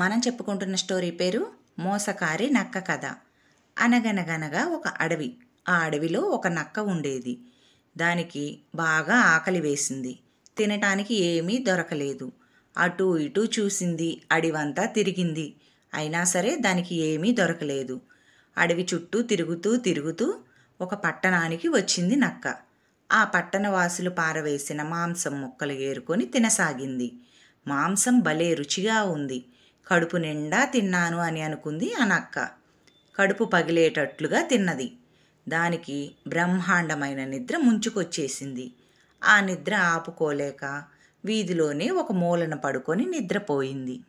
మనం చెప్పుకుంటున్న స్టోరీ పేరు మోసకారి నక్క కథ. అనగనగనగా ఒక అడవి. ఆ అడవిలో ఒక నక్క ఉండేది. దానికి బాగా ఆకలి వేసింది. తినటానికి ఏమీ దొరకలేదు. అటూ ఇటూ చూసింది, అడవంతా తిరిగింది. అయినా సరే దానికి ఏమీ దొరకలేదు. అడవి చుట్టూ తిరుగుతూ తిరుగుతూ ఒక పట్టణానికి వచ్చింది నక్క. ఆ పట్టణవాసులు పారవేసిన మాంసం ముక్కలు ఏరుకొని తినసాగింది. మాంసం భలే రుచిగా ఉంది. కడుపు నిండా తిన్నాను అని అనుకుంది ఆ నక్క. కడుపు పగిలేటట్లుగా తిన్నది. దానికి బ్రహ్మాండమైన నిద్ర ముంచుకొచ్చేసింది. ఆ నిద్ర ఆపుకోలేక వీధిలోనే ఒక మూలన పడుకొని నిద్రపోయింది.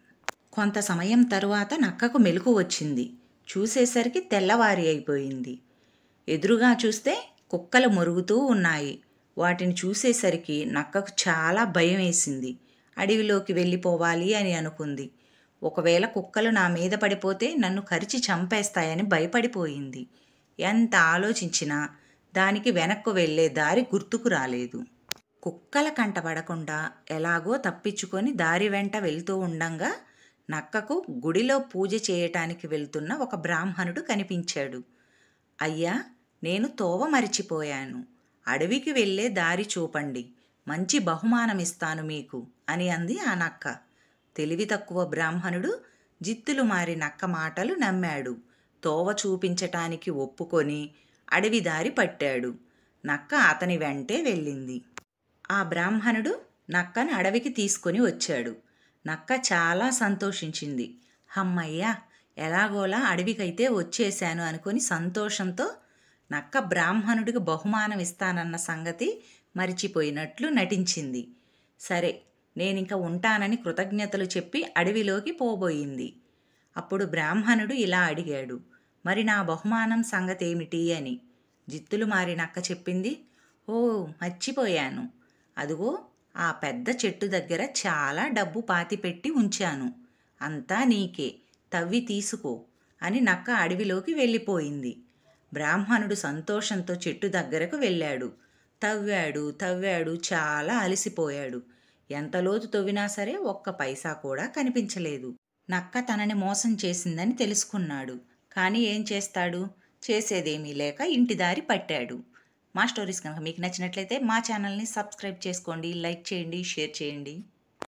కొంత సమయం తరువాత నక్కకు మెలకు వచ్చింది. చూసేసరికి తెల్లవారి అయిపోయింది. ఎదురుగా చూస్తే కుక్కలు మొరుగుతూ ఉన్నాయి. వాటిని చూసేసరికి నక్కకు చాలా భయం వేసింది. అడవిలోకి వెళ్ళిపోవాలి అని అనుకుంది. ఒకవేళ కుక్కలు నా మీద పడిపోతే నన్ను కరిచి చంపేస్తాయని భయపడిపోయింది. ఎంత ఆలోచించినా దానికి వెనక్కు వెళ్ళే దారి గుర్తుకు రాలేదు. కుక్కల కంటపడకుండా ఎలాగో తప్పించుకొని దారి వెంట వెళ్తూ ఉండంగా నక్కకు గుడిలో పూజ చేయటానికి వెళ్తున్న ఒక బ్రాహ్మణుడు కనిపించాడు. అయ్యా, నేను తోవ మరిచిపోయాను. అడవికి వెళ్ళే దారి చూపండి. మంచి బహుమానమిస్తాను మీకు అని అంది ఆ నక్క. తెలివి తక్కువ బ్రాహ్మణుడు జిత్తులు మారి నక్క మాటలు నమ్మాడు. తోవ చూపించటానికి ఒప్పుకొని అడవి దారి పట్టాడు. నక్క అతని వెంటే వెళ్ళింది. ఆ బ్రాహ్మణుడు నక్కను అడవికి తీసుకొని వచ్చాడు. నక్క చాలా సంతోషించింది. హమ్మయ్యా, ఎలాగోలా అడవికైతే వచ్చేశాను అనుకొని సంతోషంతో నక్క బ్రాహ్మణుడికి బహుమానం ఇస్తానన్న సంగతి మరిచిపోయినట్లు నటించింది. సరే, నేనింక ఉంటానని కృతజ్ఞతలు చెప్పి అడవిలోకి పోబోయింది. అప్పుడు బ్రాహ్మణుడు ఇలా అడిగాడు, మరి నా బహుమానం సంగతేమిటి అని. జిత్తులు మారి నక్క చెప్పింది, ఓ మర్చిపోయాను. అదుగో ఆ పెద్ద చెట్టు దగ్గర చాలా డబ్బు పాతిపెట్టి ఉంచాను. అంతా నీకే, తవ్వి తీసుకో అని నక్క అడవిలోకి వెళ్ళిపోయింది. బ్రాహ్మణుడు సంతోషంతో చెట్టు దగ్గరకు వెళ్ళాడు. తవ్వాడు తవ్వాడు, చాలా అలసిపోయాడు. ఎంత లోతు తవ్వినా సరే ఒక్క పైసా కూడా కనిపించలేదు. నక్క తనని మోసం చేసిందని తెలుసుకున్నాడు. కానీ ఏం చేస్తాడు? చేసేదేమీ లేక ఇంటి దారి పట్టాడు. మా స్టోరీస్ కనుక మీకు నచ్చినట్లయితే మా ఛానల్ని సబ్స్క్రైబ్ చేసుకోండి, లైక్ చేయండి, షేర్ చేయండి.